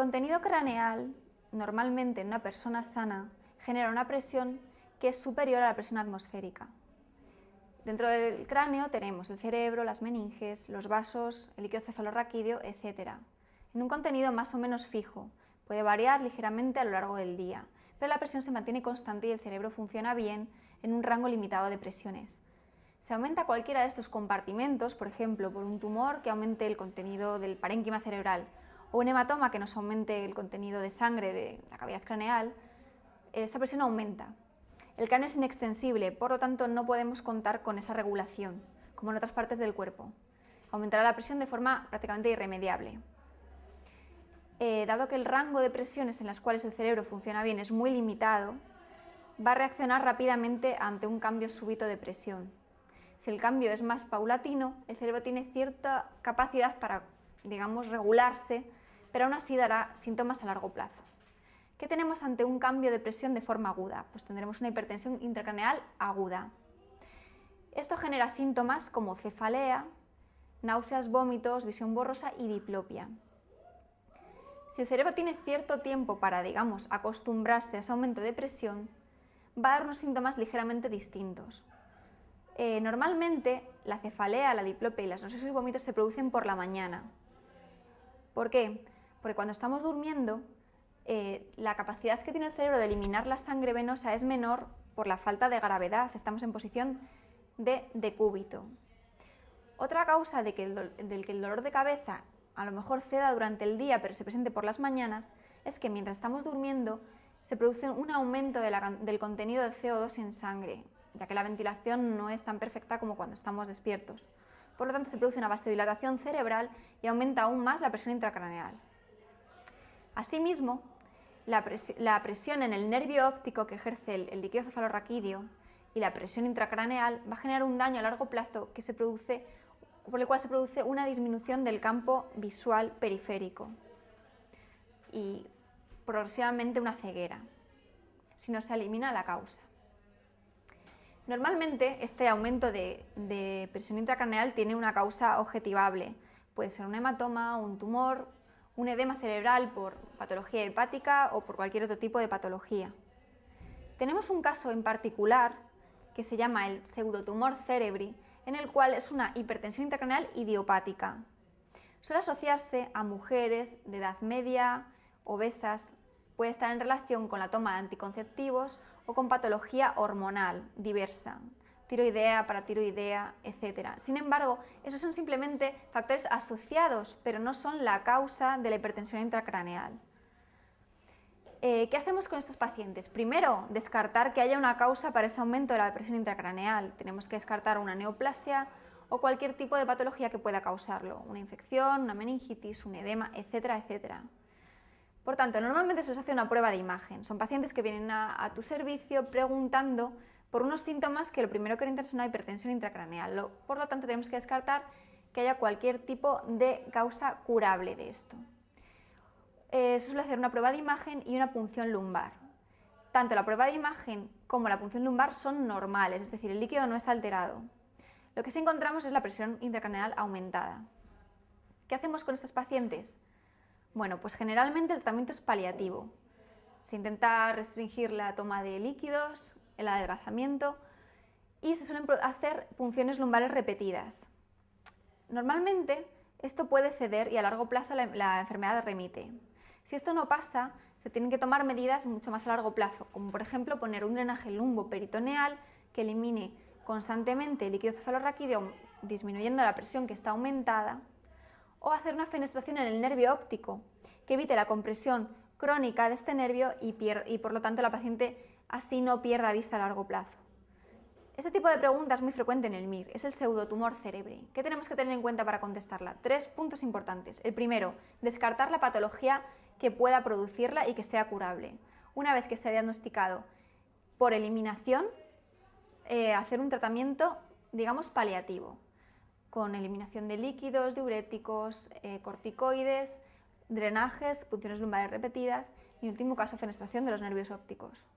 contenido craneal, normalmente en una persona sana, genera una presión que es superior a la presión atmosférica. Dentro del cráneo tenemos el cerebro, las meninges, los vasos, el líquido cefalorraquídeo, etc. En un contenido más o menos fijo, puede variar ligeramente a lo largo del día, pero la presión se mantiene constante y el cerebro funciona bien en un rango limitado de presiones. Si aumenta cualquiera de estos compartimentos, por ejemplo, por un tumor que aumente el contenido del parénquima cerebral o un hematoma que nos aumente el contenido de sangre de la cavidad craneal, esa presión aumenta. El cráneo es inextensible, por lo tanto no podemos contar con esa regulación, como en otras partes del cuerpo. Aumentará la presión de forma prácticamente irremediable. Dado que el rango de presiones en las cuales el cerebro funciona bien es muy limitado, va a reaccionar rápidamente ante un cambio súbito de presión. Si el cambio es más paulatino, el cerebro tiene cierta capacidad para, digamos, regularse, pero aún así dará síntomas a largo plazo. ¿Qué tenemos ante un cambio de presión de forma aguda? Pues tendremos una hipertensión intracraneal aguda. Esto genera síntomas como cefalea, náuseas, vómitos, visión borrosa y diplopia. Si el cerebro tiene cierto tiempo para, digamos, acostumbrarse a ese aumento de presión, va a dar unos síntomas ligeramente distintos. Normalmente la cefalea, la diplopia y las náuseas y vómitos se producen por la mañana. ¿Por qué? Porque cuando estamos durmiendo, la capacidad que tiene el cerebro de eliminar la sangre venosa es menor por la falta de gravedad, estamos en posición de decúbito. Otra causa del que el dolor de cabeza a lo mejor ceda durante el día pero se presente por las mañanas es que mientras estamos durmiendo se produce un aumento del contenido de CO2 en sangre, ya que la ventilación no es tan perfecta como cuando estamos despiertos. Por lo tanto, se produce una vasodilatación cerebral y aumenta aún más la presión intracraneal. Asimismo, la presión en el nervio óptico que ejerce el líquido cefalorraquídeo y la presión intracraneal va a generar un daño a largo plazo por el cual se produce una disminución del campo visual periférico y progresivamente una ceguera, si no se elimina la causa. Normalmente este aumento de presión intracraneal tiene una causa objetivable, puede ser un hematoma, un tumor, un edema cerebral por patología hepática o por cualquier otro tipo de patología. Tenemos un caso en particular que se llama el pseudotumor cerebri, en el cual es una hipertensión intracraneal idiopática. Suele asociarse a mujeres de edad media, obesas, puede estar en relación con la toma de anticonceptivos o con patología hormonal diversa, tiroidea, paratiroidea, etc. Sin embargo, esos son simplemente factores asociados, pero no son la causa de la hipertensión intracraneal. ¿Qué hacemos con estos pacientes? Primero, descartar que haya una causa para ese aumento de la presión intracraneal. Tenemos que descartar una neoplasia o cualquier tipo de patología que pueda causarlo, una infección, una meningitis, un edema, etcétera, etcétera. Por tanto, normalmente se les hace una prueba de imagen. Son pacientes que vienen a tu servicio preguntando por unos síntomas que lo primero que orientan es una hipertensión intracraneal. Por lo tanto, tenemos que descartar que haya cualquier tipo de causa curable de esto. Se suele hacer una prueba de imagen y una punción lumbar. Tanto la prueba de imagen como la punción lumbar son normales, es decir, el líquido no está alterado. Lo que sí encontramos es la presión intracraneal aumentada. ¿Qué hacemos con estos pacientes? Bueno, pues generalmente el tratamiento es paliativo. Se intenta restringir la toma de líquidos, el adelgazamiento y se suelen hacer punciones lumbares repetidas. Normalmente esto puede ceder y a largo plazo la enfermedad remite. Si esto no pasa, se tienen que tomar medidas mucho más a largo plazo, como por ejemplo poner un drenaje lumboperitoneal que elimine constantemente el líquido cefalorraquídeo disminuyendo la presión que está aumentada, o hacer una fenestración en el nervio óptico que evite la compresión crónica de este nervio y por lo tanto la paciente así no pierda vista a largo plazo. Este tipo de pregunta es muy frecuente en el MIR, es el pseudotumor cerebri. ¿Qué tenemos que tener en cuenta para contestarla? 3 puntos importantes. El primero, descartar la patología que pueda producirla y que sea curable. Una vez que se ha diagnosticado por eliminación, hacer un tratamiento, digamos, paliativo, con eliminación de líquidos, diuréticos, corticoides, drenajes, punciones lumbares repetidas y en último caso fenestración de los nervios ópticos.